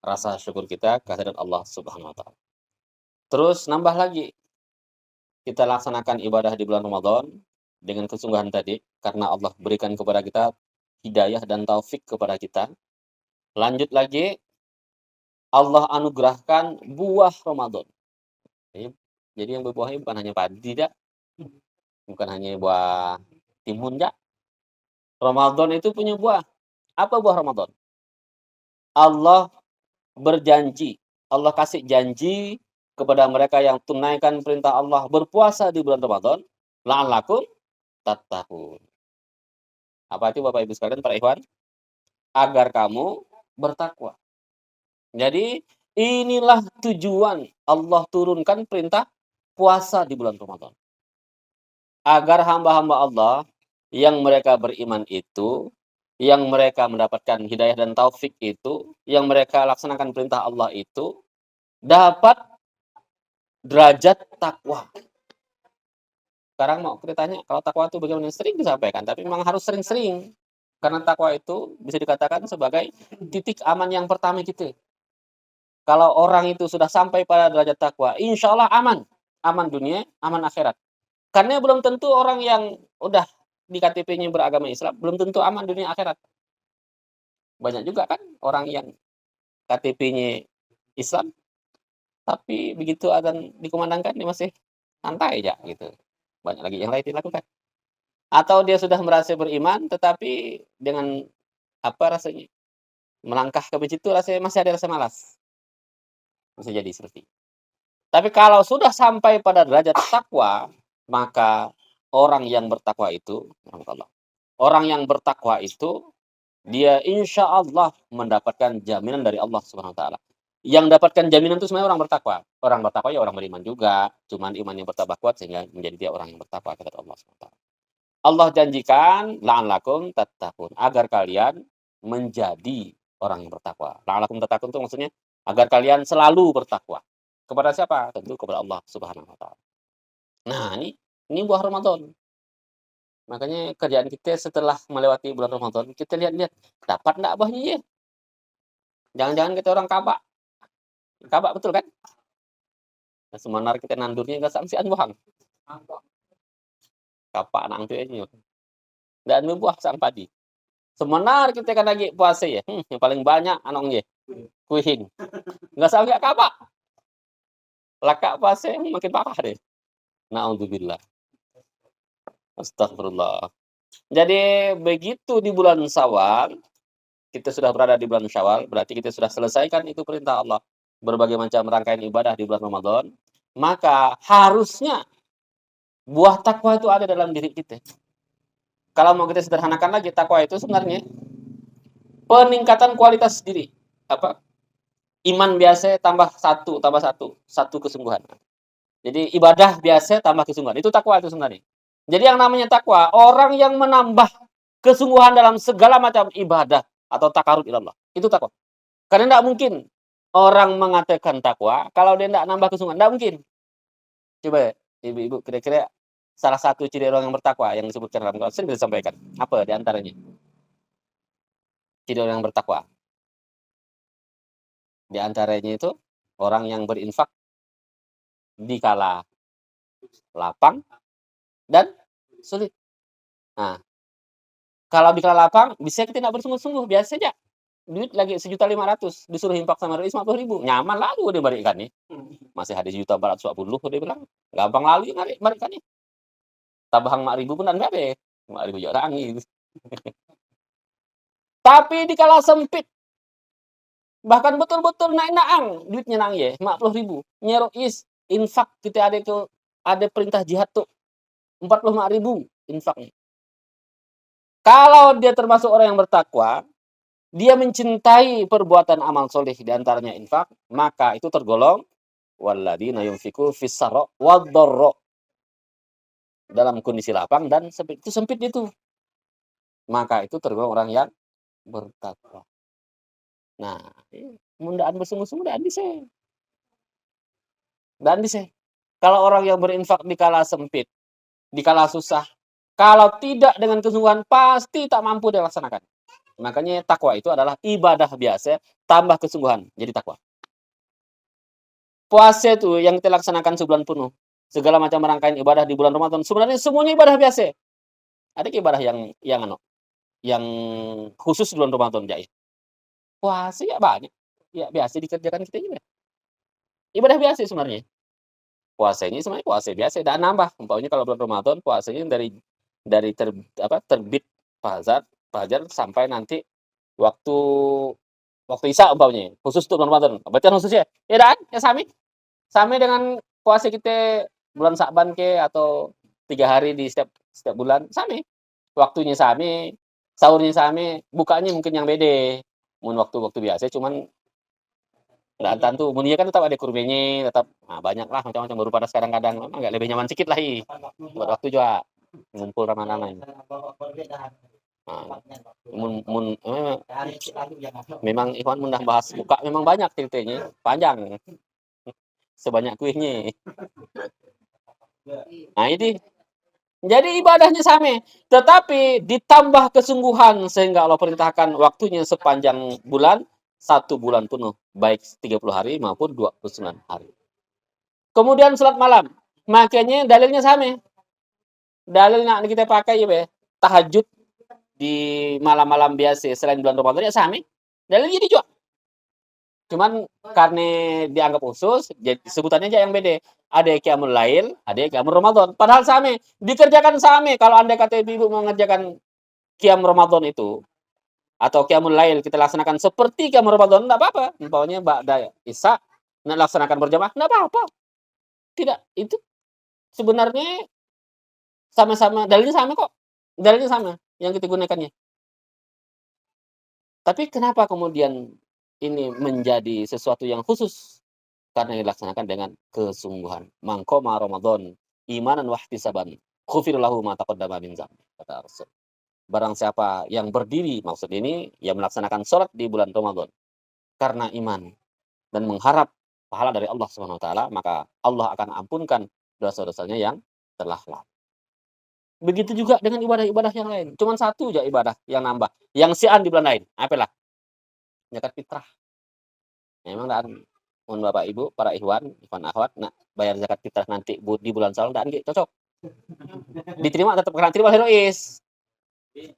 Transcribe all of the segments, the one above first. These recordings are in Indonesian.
rasa syukur kita kehadirat Allah Subhanahu wa taala. Terus nambah lagi, kita laksanakan ibadah di bulan Ramadan dengan kesungguhan tadi, karena Allah berikan kepada kita hidayah dan taufik kepada kita. Lanjut lagi, Allah anugerahkan buah Ramadan. Jadi jadi yang berbuahnya bukan hanya padi, Dak, bukan hanya buah timun, Dak. Ramadan itu punya buah. Apa buah Ramadan? Allah berjanji, Allah kasih janji kepada mereka yang tunaikan perintah Allah berpuasa di bulan Ramadan, la'allakum tattaqun. Apa itu Bapak Ibu sekalian, para ikhwan? Agar kamu bertakwa. Jadi inilah tujuan Allah turunkan perintah puasa di bulan Ramadan. Agar hamba-hamba Allah yang mereka beriman itu, yang mereka mendapatkan hidayah dan taufik itu, yang mereka laksanakan perintah Allah itu, dapat derajat takwa. Sekarang mau kita tanya, kalau takwa itu bagaimana? Sering disampaikan, tapi memang harus sering-sering. Karena takwa itu bisa dikatakan sebagai titik aman yang pertama kita. Kalau orang itu sudah sampai pada derajat takwa, insya Allah aman. Aman dunia, aman akhirat. Karena belum tentu orang yang udah di KTP-nya beragama Islam, belum tentu aman dunia akhirat. Banyak juga kan orang yang KTP-nya Islam, tapi begitu adzan dikumandangkan dia masih santai aja gitu. Banyak lagi yang lain dilakukan. Atau dia sudah merasa beriman, tetapi dengan apa rasanya? Melangkah ke masjid itu rasanya masih ada rasa malas. Bisa jadi seperti itu. Tapi kalau sudah sampai pada derajat takwa, maka orang yang bertakwa itu, orang yang bertakwa itu, dia insya Allah mendapatkan jaminan dari Allah Subhanahu wa taala. Yang dapatkan jaminan itu sebenarnya orang bertakwa. Orang bertakwa ya orang beriman juga, cuman iman yang bertambah kuat sehingga menjadi dia orang yang bertakwa kata Allah Subhanahu wa taala. Allah janjikan la'allakum tattaqun, agar kalian menjadi orang yang bertakwa. La'allakum tattaqun itu maksudnya agar kalian selalu bertakwa. Kepada siapa? Tentu kepada Allah Subhanahu wa taala. Nah, ini buah Ramadan. Makanya kerjaan kita setelah melewati bulan Ramadan, kita lihat-lihat, dapat enggak buahnya ya? Jangan-jangan kita orang kaba. Kaba betul kan? Nah, semenar kita nandurnya enggak sangsian buang. Kapa nang tu aja. Dan buah sang padi. Semenar kita kan lagi puasa ya. Yang paling banyak anongnya. Kuihing. Enggak sampai kaba. Laka puasa makin parah deh. Na'udzubillah. Astagfirullah. Jadi begitu di bulan Syawal, kita sudah berada di bulan Syawal, berarti kita sudah selesaikan itu perintah Allah. Berbagai macam rangkaian ibadah di bulan Ramadan. Maka harusnya buah takwa itu ada dalam diri kita. Kalau mau kita sederhanakan lagi, takwa itu sebenarnya peningkatan kualitas diri. Apa? Iman biasa tambah satu kesungguhan. Jadi ibadah biasa tambah kesungguhan. Itu takwa itu sebenarnya. Jadi yang namanya takwa, orang yang menambah kesungguhan dalam segala macam ibadah atau takarub ilallah. Itu takwa. Karena tidak mungkin orang mengatakan takwa kalau dia tidak nambah kesungguhan. Tidak mungkin. Coba ya, ibu-ibu kira-kira salah satu ciri orang yang bertakwa yang disebutkan dalam Quran sering disampaikan. Apa di antaranya? Ciri orang yang bertakwa. Di antaranya itu orang yang berinfak di kala lapang dan sulit. Nah, kalau di kala lapang bisa kita tidak bersungguh-sungguh, biasa aja. Duit lagi 1.500.000 disuruh infak sama Rais 50.000, nyaman lalu dia balikannya. Masih ada 1.440.000 dia bilang, gampang lalu balikannya. Tabahang 5.000 pun dan gabe, 5.000 juga angin. Tapi di kala sempit, bahkan betul-betul naik-naang duitnya nang ye 50.000 nyerois infak kita ada perintah jihad tuh 45.000 infaknya. Kalau dia termasuk orang yang bertakwa, dia mencintai perbuatan amal soleh di antaranya infak, maka itu tergolong walladzina yunfiqu fis-sarra wad-dharra, dalam kondisi lapang dan sempit. Itu sempit itu. Maka itu tergolong orang yang bertakwa. Nah, mundaan bersungguh-sungguh dan bisa. Dan bisa. Kalau orang yang berinfak di kala sempit, di kala susah, kalau tidak dengan kesungguhan pasti tak mampu dilaksanakan. Makanya takwa itu adalah ibadah biasa tambah kesungguhan, jadi takwa. Puasa itu yang kita laksanakan sebulan penuh, segala macam rangkaian ibadah di bulan Ramadan, sebenarnya semuanya ibadah biasa. Ada ibadah yang khusus di bulan Ramadan, ya? Puasa ya banyak, ya biasa dikerjakan kita juga. Ibadah biasa sebenarnya. Puasa ini sebenarnya puasa biasa, dan nambah. Umpamanya kalau bulan Ramadan puasanya dari terbit fajar fajar sampai nanti waktu waktu Isya umpamanya, khusus untuk Ramadan. Berarti kan khusus ya? Ya kan? Ya sami. Sami dengan puasa kita bulan Sa'ban atau 3 hari di setiap bulan, sami. Waktunya sami, sahurnya sami, bukanya mungkin yang beda. Mun waktu-waktu biasa cuman Keadaan tuh umumnya kan tetap ada kurbenya, tetap banyaklah macam-macam, baru pada sekarang kadang memang agak lebih nyaman sedikit lah buat waktu juga ngumpul ramai-ramai. Nah, memang Ikhwan mudah bahas buka memang banyak ceritanya, panjang, sebanyak kuihnya. Nah ini, jadi ibadahnya sama, tetapi ditambah kesungguhan sehingga Allah perintahkan waktunya sepanjang bulan, 1 bulan penuh, baik 30 hari maupun 29 hari. Kemudian sholat malam, makanya dalilnya sama. Dalil yang kita pakai ya, tahajud di malam-malam biasa selain bulan Ramadan ya sama. Dalilnya juga. Cuman karena dianggap khusus, jadi sebutannya aja yang beda. Ada qiyamul lail, ada qiyamul Ramadan. Padahal sama, dikerjakan sama. Kalau Anda kata ibu mengerjakan qiyam Ramadan itu atau qiyamul lail kita laksanakan seperti qiyam Ramadan, enggak apa-apa. Umpamanya ba'da Isya nak laksanakan berjamaah, enggak apa-apa. Tidak, itu sebenarnya sama-sama dalilnya sama kok. Dalilnya sama yang kita gunakannya. Tapi kenapa kemudian ini menjadi sesuatu yang khusus? Karena dilaksanakan dengan kesungguhan. Man qoma Ramadan imanan wa ihtisaban, ghufira lahu ma taqaddama min dzambi, kata Rasul. Barang siapa yang berdiri, maksud ini yang melaksanakan sholat di bulan Ramadan karena iman dan mengharap pahala dari Allah Subhanahu wa taala, maka Allah akan ampunkan dosa-dosanya yang telah lalu. Begitu juga dengan ibadah-ibadah yang lain. Cuman satu aja ibadah yang nambah, yang sian di bulan lain. Apalah? Zakat fitrah. Memang dan mun Bapak Ibu, para ikhwan akhwat nak bayar zakat fitrah nanti di bulan Syawal dan cocok. Diterima tetap kena terima herois.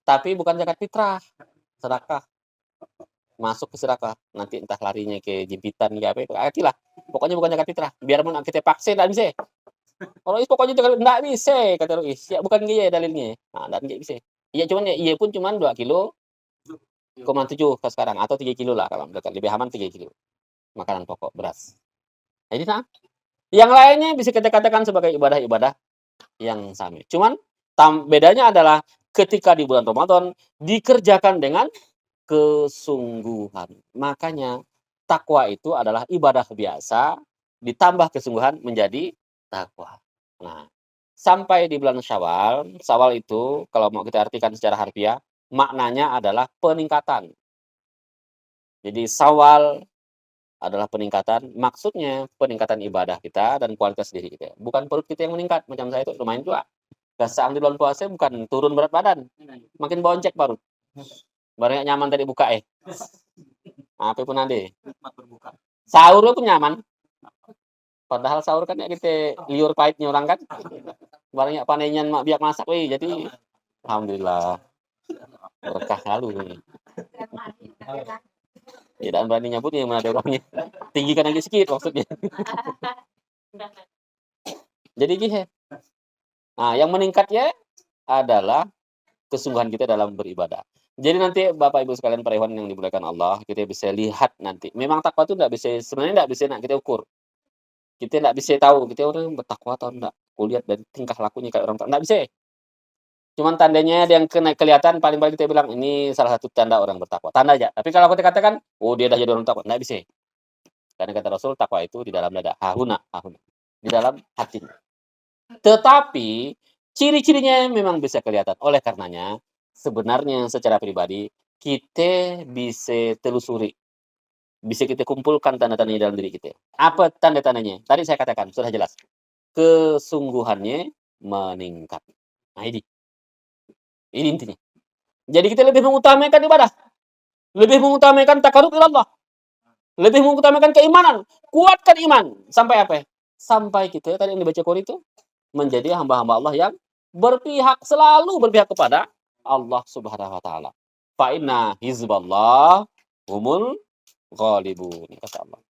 Tapi bukan zakat fitrah, sedekah. Masuk ke sedekah, nanti entah larinya ke jimpitan ke apa itu, lah. Pokoknya bukan zakat fitrah. Biar mun kita paksa ndak bisa. Kalau pokoknya ndak bisa kata Rois. Ya bukan gitu ya dalilnya. Nah, ndak bisa. Iya cuman ya iya pun cuman 2 kilo, 7 sekarang atau 3 kilo lah kalau dekat lebih aman 3 kilo. Makanan pokok beras. Jadi yang lainnya bisa kita katakan sebagai ibadah-ibadah yang sama. Cuman bedanya adalah ketika di bulan Ramadan dikerjakan dengan kesungguhan. Makanya takwa itu adalah ibadah biasa ditambah kesungguhan menjadi takwa. Nah, sampai di bulan Syawal, Syawal itu kalau mau kita artikan secara harfiah, maknanya adalah peningkatan. Jadi Syawal adalah peningkatan, maksudnya peningkatan ibadah kita dan kualitas diri kita. Bukan perut kita yang meningkat, macam saya itu lumayan juga. Gasang di bulan puasa bukan turun berat badan, makin boncek perut. Barangnya nyaman tadi buka apa pun nanti. Sahur pun nyaman. Padahal sahur kan ya kita liur pahitnya orang kan. Barangnya panennya mak biak masak jadi alhamdulillah. Berkah lalu. Tidak berani nyebutnya mana ada orangnya. Tinggikan lagi sedikit maksudnya. Jadi gitu. Nah, yang meningkatnya adalah kesungguhan kita dalam beribadah. Jadi nanti Bapak Ibu sekalian para ikhwan yang dimuliakan Allah, kita bisa lihat nanti. Memang takwa itu sebenarnya enggak bisa kita ukur. Kita enggak bisa tahu kita orang bertakwa atau enggak. Kulihat dari tingkah lakunya kayak orang enggak bisa. Cuman tandanya yang kelihatan paling-paling kita bilang ini salah satu tanda orang bertakwa. Tanda aja. Tapi kalau kita katakan, oh dia dah jadi orang takwa, enggak bisa. Karena kata Rasul takwa itu di dalam dada, hahuna. Di dalam hati. Tetapi ciri-cirinya memang bisa kelihatan. Oleh karenanya sebenarnya secara pribadi kita bisa telusuri. Bisa kita kumpulkan tanda-tandanya dalam diri kita. Apa tanda-tandanya? Tadi saya katakan sudah jelas. Kesungguhannya meningkat. Nah ini intinya. Jadi kita lebih mengutamakan ibadah. Lebih mengutamakan takarub ila Allah. Lebih mengutamakan keimanan. Kuatkan iman. Sampai apa? Sampai kita tadi yang dibaca Quran itu menjadi hamba-hamba Allah yang selalu berpihak kepada Allah Subhanahu wa taala. Fa inna hizballah humul ghalibun, kata Allah.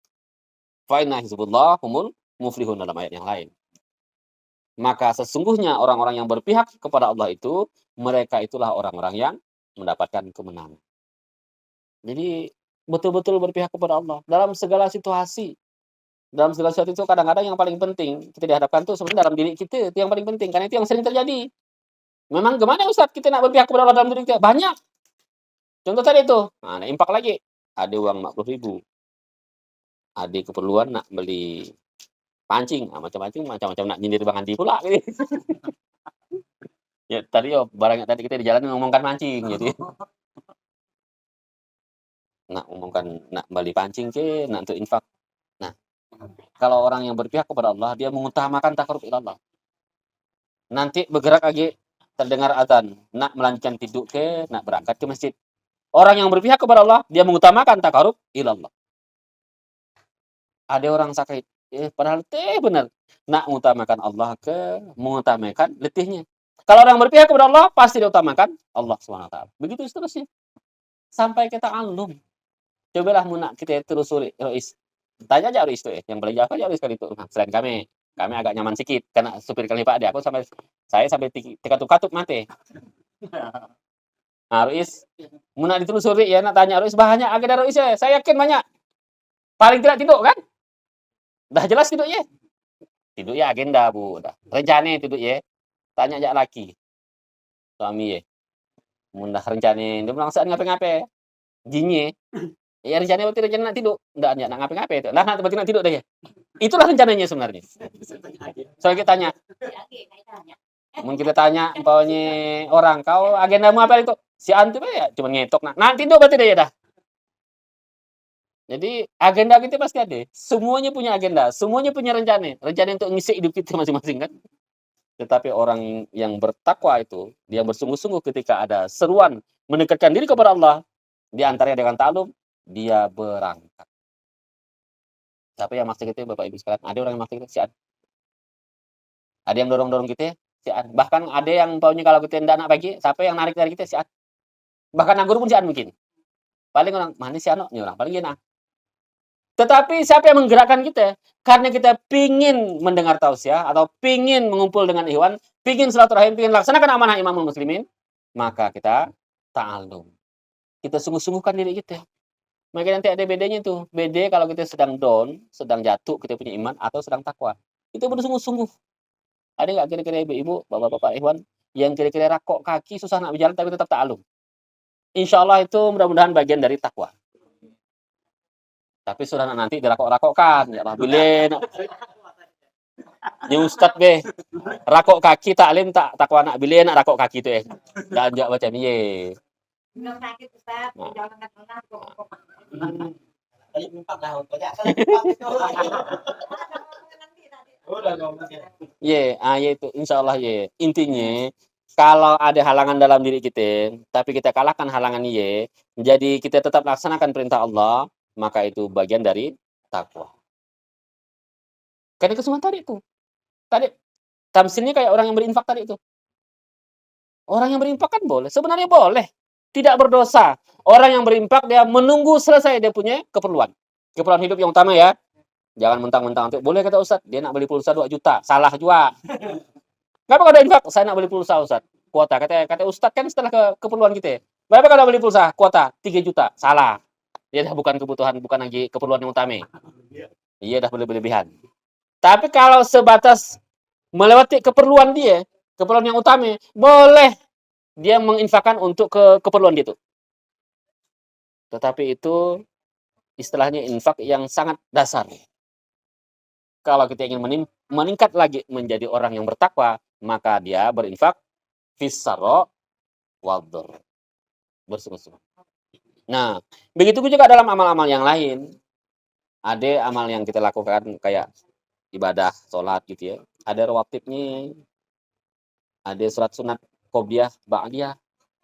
Fa inna hizballah humul muflihun dalam ayat yang lain. Maka sesungguhnya orang-orang yang berpihak kepada Allah itu, mereka itulah orang-orang yang mendapatkan kemenangan. Jadi betul-betul berpihak kepada Allah dalam segala situasi. Dalam segala sesuatu itu kadang-kadang yang paling penting kita dihadapkan tuh sebenarnya dalam diri kita itu yang paling penting karena itu yang sering terjadi. Memang gimana Ustaz kita nak berpihak kepada Allah dalam diri kita? Banyak. Contoh tadi itu, nah impak lagi. Ada uang 40.000. Ada keperluan nak beli pancing, macam-macam nak nyindir Bang Andi pula gitu. Ya tadi barangnya tadi kita di jalan ngomongkan mancing jadi. Nak ngomongkan nak beli pancing ke, nak untuk infak. Nah, kalau orang yang berpihak kepada Allah, dia mengutamakan takarub ila Allah. Nanti bergerak lagi terdengar azan, nak melanjutkan tidur ke, nak berangkat ke masjid. Orang yang berpihak kepada Allah, dia mengutamakan takarub ila Allah. Ada orang sakit, padahal benar. Nak mengutamakan Allah ke, mengutamakan letihnya. Kalau orang berpihak kepada Allah, pasti diutamakan Allah SWT. Begitu seterusnya. Sampai kita alum. Cobalah nak kita telusuri, Rois. Tanya aja Rois itu yang paling jauh aja Rois kali itu. Nah, selain kami agak nyaman sedikit karena supir kali Pak Ade. Saya sampai dikatuk-katuk mati. Nah, Rois, nak ditelusuri ya, nak tanya Rois banyak agenda Rois ya. Saya yakin banyak. Paling tidak tidur kan? Dah jelas tidur ya. Tidur ya agenda Bu. Dah. Rencana tidur ya. Tanya aja laki. Suami ya. Mundah rencana dia bilang saat ngapain-ngapain. Jinnya. Ya rencananya berarti rencana nak tidur. Enggak nak ngapa-ngapain itu. Nah, berarti nak tidur deh ya. Itulah rencananya sebenarnya. Soalnya kita tanya. Mungkin kita tanya umpamanya orang, kau agendamu apa itu? Si antum ya cuma ngetok. Nah, tidur berarti deh ya dah. Jadi agenda kita pasti ada. Semuanya punya agenda, semuanya punya rencana. Rencana untuk ngisi hidup kita masing-masing kan. Tetapi orang yang bertakwa itu, dia bersungguh-sungguh ketika ada seruan mendekatkan diri kepada Allah, di antaranya dengan ta'alum, dia berangkat. Siapa yang maksa kita, Bapak Ibu sekalian? Ada orang yang maksa kita, si An. Ada yang dorong-dorong kita, si An. Bahkan ada yang umpamanya kalau kita tidak nak pagi, siapa yang narik dari kita, si An. Bahkan anggur pun si An mungkin. Paling orang, mana si Ano? Ini orang, paling enak. Tetapi siapa yang menggerakkan kita? Karena kita pingin mendengar tausiah, atau pingin mengumpul dengan ikhwan, pingin silaturahim, pingin laksanakan amanah imamul muslimin, maka kita ta'alum. Kita sungguh-sungguhkan diri kita. Maka nanti ada bedanya tuh. Beda kalau kita sedang down, sedang jatuh, kita punya iman, atau sedang takwa. Itu bersungguh-sungguh. Ada nggak kira-kira ibu-ibu, bapak-bapak ikhwan, yang kira-kira rakok kaki, susah nak berjalan, tapi tetap ta'alum? Insya Allah itu mudah-mudahan bagian dari takwa. Tapi sudah nanti dirakok-rakokkan. Ya Allah, bilin. Ini Ustadz be, rakok kaki taklim tak takwa nak bilin nak rakok kaki tu Dan jak macam ye. Nggak sakit Ustaz, jangan tengah kok. Itu insyaallah ye. Intinya kalau ada halangan dalam diri kita, tapi kita kalahkan halangan ye, jadi kita tetap laksanakan perintah Allah, maka itu bagian dari takwa. Karena kesemua tadi itu. Tadi tamsilnya kayak orang yang berinfak tadi itu. Orang yang berinfak kan boleh, sebenarnya boleh. Tidak berdosa. Orang yang berinfak dia menunggu selesai dia punya keperluan. Keperluan hidup yang utama ya. Jangan mentang-mentang boleh kata Ustaz, dia nak beli pulsa 2 juta, salah juga. Kenapa kalau ada infak? Saya nak beli pulsa Ustaz. Kuota kata Ustaz kan setelah keperluan kita. Berapa kalau beli pulsa? Kuota 3 juta. Salah. Dia dah bukan kebutuhan, bukan lagi keperluan yang utama. Iya dah berlebihan. Tapi kalau sebatas melewati keperluan dia, keperluan yang utama, boleh dia menginfakkan untuk keperluan dia itu. Tetapi itu istilahnya infak yang sangat dasar. Kalau kita ingin meningkat lagi menjadi orang yang bertakwa, maka dia berinfak fis-sarra wad-dharra. Bersungguh-sungguh. Nah, begitu juga dalam amal-amal yang lain. Ada amal yang kita lakukan kayak ibadah, sholat gitu ya. Ada rawatibnya, ada sholat sunat qobliyah, ba'diyah,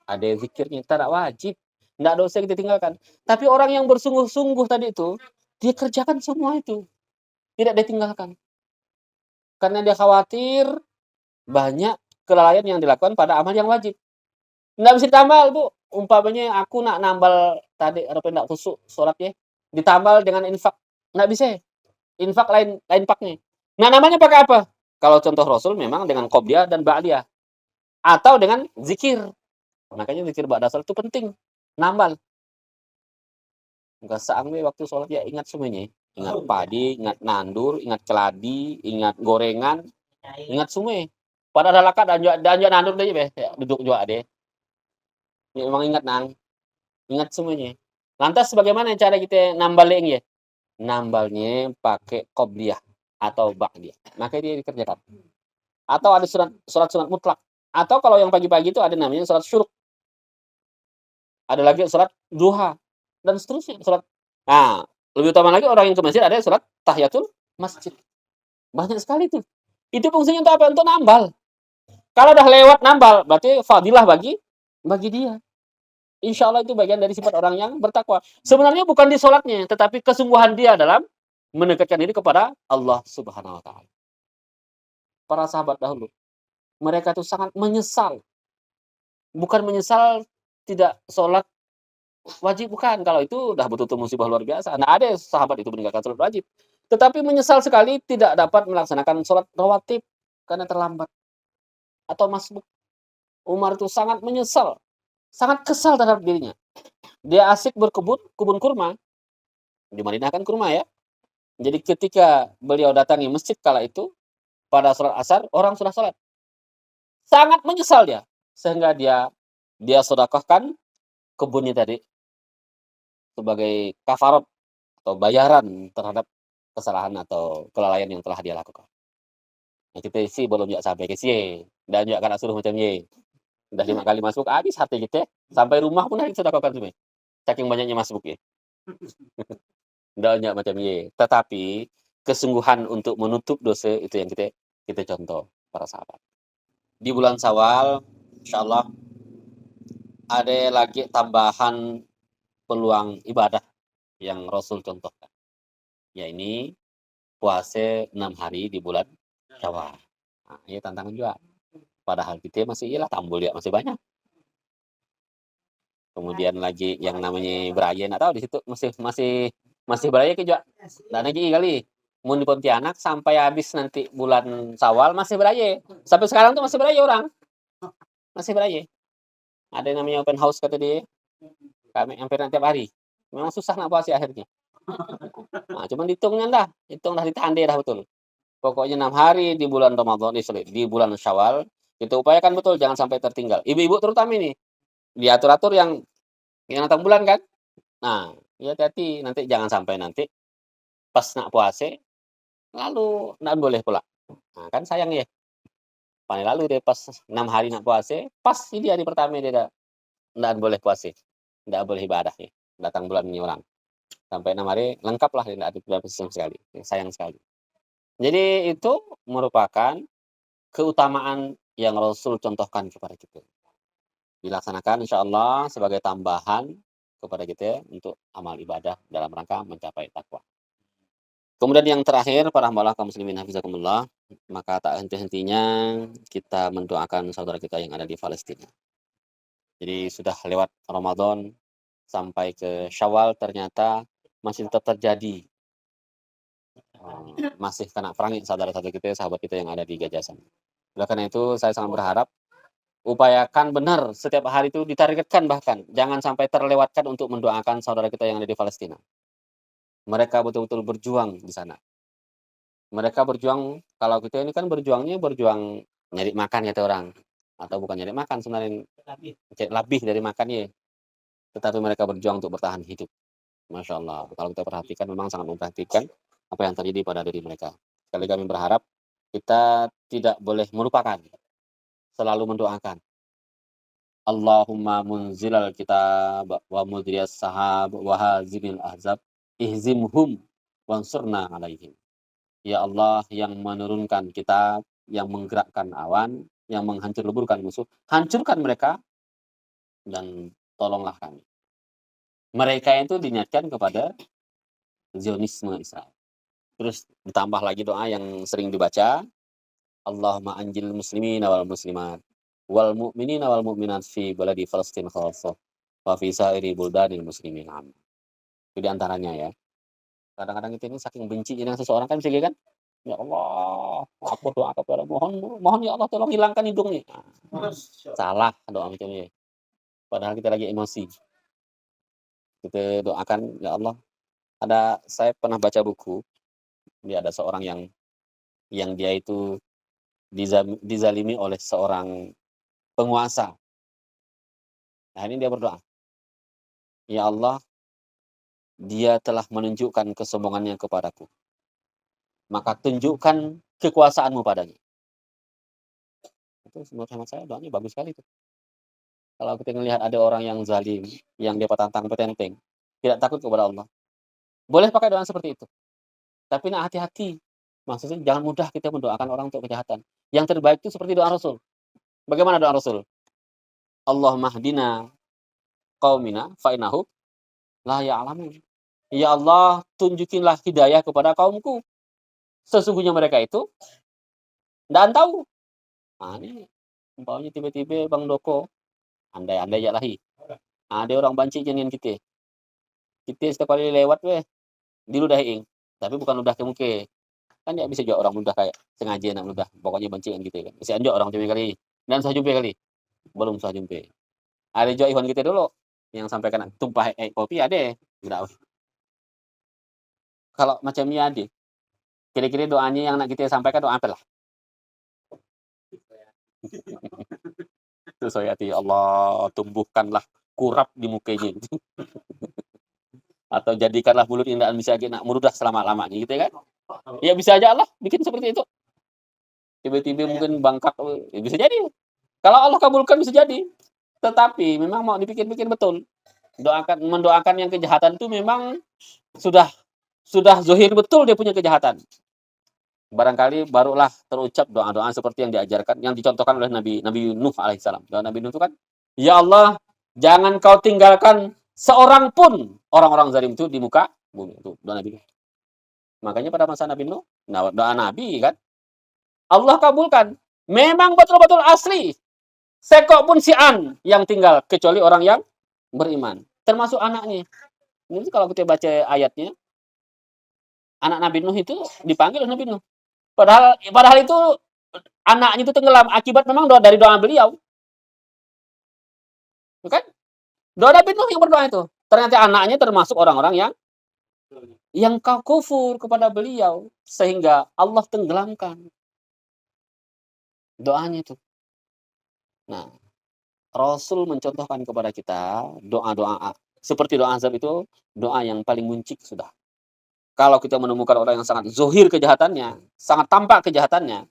ada zikirnya, tidak wajib. Nggak ada dosa yang kita tinggalkan. Tapi orang yang bersungguh-sungguh tadi itu, dia kerjakan semua itu. Tidak ditinggalkan. Karena dia khawatir banyak kelalaian yang dilakukan pada amal yang wajib. Nggak bisa ditambal, Bu. Umpamanya aku nak nambal tadi, ndak khusuk sholatnya, ditambal dengan infak. Nggak bisa. Infak lain paknya. Nah, namanya pakai apa? Kalau contoh Rasul memang dengan qobliyah dan ba'diyah. Atau dengan zikir. Makanya zikir ba'da sholat itu penting. Nambal. Nggak seangwe waktu sholat ya ingat semuanya. Ingat padi, ingat nandur, ingat keladi, ingat gorengan, ingat semua. Pada ada lakat dan juga nandur deh, ya, duduk juga deh. Ya, memang ingat nang. Ingat semuanya. Lantas bagaimana cara kita nambalnya? Nambalnya pakai qobliyah atau ba'diyah. Maka dia dikerjakan. Atau ada sholat sunat mutlak. Atau kalau yang pagi-pagi itu ada namanya sholat syuruk. Ada lagi sholat duha. Dan seterusnya. Nah, lebih utama lagi orang yang ke masjid ada sholat tahiyatul masjid. Banyak sekali tuh. Itu fungsinya untuk apa? Untuk nambal. Kalau udah lewat nambal, berarti fadilah bagi dia. Insya Allah itu bagian dari sifat orang yang bertakwa. Sebenarnya bukan di sholatnya, tetapi kesungguhan dia dalam mendekatkan diri kepada Allah Subhanahu wa Ta'ala. Para sahabat dahulu, mereka itu sangat menyesal. Bukan menyesal tidak sholat wajib, bukan. Kalau itu udah betul-betul musibah luar biasa. Nah, ada sahabat itu meninggalkan sholat wajib. Tetapi menyesal sekali tidak dapat melaksanakan sholat rawatib karena terlambat atau masbuk. Umar itu sangat menyesal, sangat kesal terhadap dirinya. Dia asik kebun kurma. Di Madinah kan kurma ya. Jadi ketika beliau datangi masjid kala itu, pada sholat asar, orang sudah sholat. Sangat menyesal dia. Sehingga dia sedekahkan kebunnya tadi sebagai kafarat atau bayaran terhadap kesalahan atau kelalaian yang telah dia lakukan. Nah, kita sih belum sampai ke sini. Dan juga kan suruh macam ye. Udah 5 kali masuk, habis hati kita. Sampai rumah pun kita sedekahkan semua. Saking banyaknya masuk ya. Banyak macam ye. Tetapi kesungguhan untuk menutup dosa itu yang kita contoh para sahabat. Di bulan Syawal, insyaallah ada lagi tambahan peluang ibadah yang Rasul contohkan. Ya ini puasa 6 hari di bulan Syawal. Nah, ini tantangan juga. Padahal kita masih tambul ya masih banyak. Kemudian lagi yang namanya beraya, nggak tahu di situ masih beraya ke juga. Dan lagi kali mun di Pontianak sampai habis nanti bulan Syawal masih beraya. Sampai sekarang tuh masih beraya orang. Masih beraya. Ada yang namanya open house kata dia. Kami hampir tiap hari. Memang susah nak puasa akhirnya. Nah, cuman hitung dah ditandai dah betul. Pokoknya 6 hari di bulan Ramadan, di bulan Syawal, kita upayakan betul jangan sampai tertinggal. Ibu-ibu terutama ini diatur-atur yang datang bulan kan. Nah, ya hati-hati nanti jangan sampai nanti pas nak puasa lalu nggak boleh pula. Nah, kan sayang ya. Paling lalu deh pas 6 hari nak puasa, pas ini hari pertama dia nggak boleh puasa. Nggak boleh ibadah ya. Datang bulan ini orang. Sampai 6 hari lengkap lah tidak ada bulan sama sekali. Sayang sekali. Jadi itu merupakan keutamaan yang Rasul contohkan kepada kita. Dilaksanakan insya Allah sebagai tambahan kepada kita untuk amal ibadah dalam rangka mencapai takwa. Kemudian yang terakhir, para hamba kaum muslimin hafizakumullah, maka tak henti-hentinya kita mendoakan saudara kita yang ada di Palestina. Jadi sudah lewat Ramadan sampai ke Syawal ternyata masih tetap terjadi masih kena perang saudara-saudara kita, sahabat kita yang ada di Gaza sana. Oleh karena itu saya sangat berharap upayakan benar setiap hari itu ditargetkan, bahkan jangan sampai terlewatkan untuk mendoakan saudara kita yang ada di Palestina. Mereka betul-betul berjuang di sana. Mereka berjuang, kalau kita ini kan berjuang nyari makan ya orang. Atau bukan nyari makan sebenarnya, lebih dari makan ya. Tetapi mereka berjuang untuk bertahan hidup. Masya Allah. Kalau kita perhatikan memang sangat memperhatikan apa yang terjadi pada diri mereka. Sekali kami berharap kita tidak boleh melupakan, selalu mendoakan. Allahumma munzilal kitab wa mudriyas sahab wa hazimil ahzab ihzimhum wansurna alaihim. Ya Allah yang menurunkan kitab, yang menggerakkan awan, yang menghancur leburkan musuh, hancurkan mereka dan tolonglah kami. Mereka itu diniatkan kepada Zionisme Israel. Terus ditambah lagi doa yang sering dibaca, Allahumma anjil muslimin wal muslimat wal mu'minin wal mu'minat fi baladi Palestin khassah wa fi sa'iri buldanil muslimin. Itu di antaranya ya. Kadang-kadang kita ini saking bencinya dengan seseorang kan bisa kan? Ya Allah, aku doa kepada mohon ya Allah tolong hilangkan hidungnya. Salah doa macam ini. Padahal kita lagi emosi. Kita doakan, ya Allah. Saya pernah baca buku, dia ada seorang yang dia itu dizalimi oleh seorang penguasa. Nah, ini dia berdoa. Ya Allah, dia telah menunjukkan kesombongannya kepadaku. Maka tunjukkan kekuasaanmu padanya. Itu menurut hemat saya doanya bagus sekali itu. Kalau kita melihat ada orang yang zalim, yang dia petantang petenteng, tidak takut kepada Allah, boleh pakai doa seperti itu. Tapi nak hati-hati. Maksudnya jangan mudah kita mendoakan orang untuk kejahatan. Yang terbaik itu seperti doa Rasul. Bagaimana doa Rasul? Allahumma hdina qaumina fa innahu la ya'lamun. Ya Allah, tunjukinlah hidayah kepada kaumku. Sesungguhnya mereka itu tidak tahu. Nah, ini umpamanya tiba-tiba Bang Doko, andai-andai ya lahi. Ada orang banci jangan kita. Kita setiap kali lewat diludah ing. Tapi bukan ludah ke muka. Kan dia bisa juga orang ludah kayak sengaja nak ludah. Pokoknya bancingan kita kan. Bisa anjok orang cuma kali. Dan sah jumpa kali. Belum sah jumpa. Ada juga Iwan kita dulu yang sampai kena tumpah kopi ada. Enggak. Kalau macamnya ada. Kira-kira doanya yang nak kita sampaikan doa apa lah? Itu saya hati Allah tumbuhkanlah kurap di mukanya gitu. Atau jadikanlah mulut yang tidak bisa nak meludah selama-lamanya gitu kan. Ya bisa aja Allah bikin seperti itu. Tiba-tiba mungkin bangkak, ya bisa jadi. Kalau Allah kabulkan bisa jadi. Tetapi memang mau dipikir-pikir betul. Mendoakan yang kejahatan itu memang sudah zahir betul dia punya kejahatan. Barangkali barulah terucap doa-doa seperti yang diajarkan, yang dicontohkan oleh Nabi Nuh alaihissalam. Doa Nabi Nuh itu kan, ya Allah, jangan kau tinggalkan seorang pun orang-orang zalim itu di muka bumi. Itu doa Nabi Nuh. Makanya pada masa Nabi Nuh, doa Nabi kan, Allah kabulkan. Memang betul-betul asli. Sekok pun si An yang tinggal, kecuali orang yang beriman. Termasuk anaknya. Ini kalau kita baca ayatnya, anak Nabi Nuh itu dipanggil oleh Nabi Nuh. Padahal itu anaknya itu tenggelam akibat memang dari doa beliau. Bukan? Doa Nabi Nuh yang berdoa itu. Ternyata anaknya termasuk orang-orang yang kufur kepada beliau sehingga Allah tenggelamkan doanya itu. Nah, Rasul mencontohkan kepada kita doa-doa seperti doa azab itu doa yang paling muncik sudah. Kalau kita menemukan orang yang sangat zohir kejahatannya, sangat tampak kejahatannya,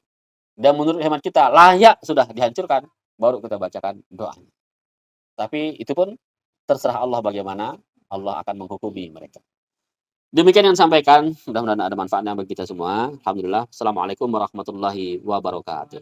dan menurut hemat kita layak sudah dihancurkan, baru kita bacakan doanya. Tapi itu pun terserah Allah bagaimana Allah akan menghukumi mereka. Demikian yang sampaikan, mudah-mudahan ada manfaatnya bagi kita semua. Alhamdulillah. Assalamualaikum warahmatullahi wabarakatuh.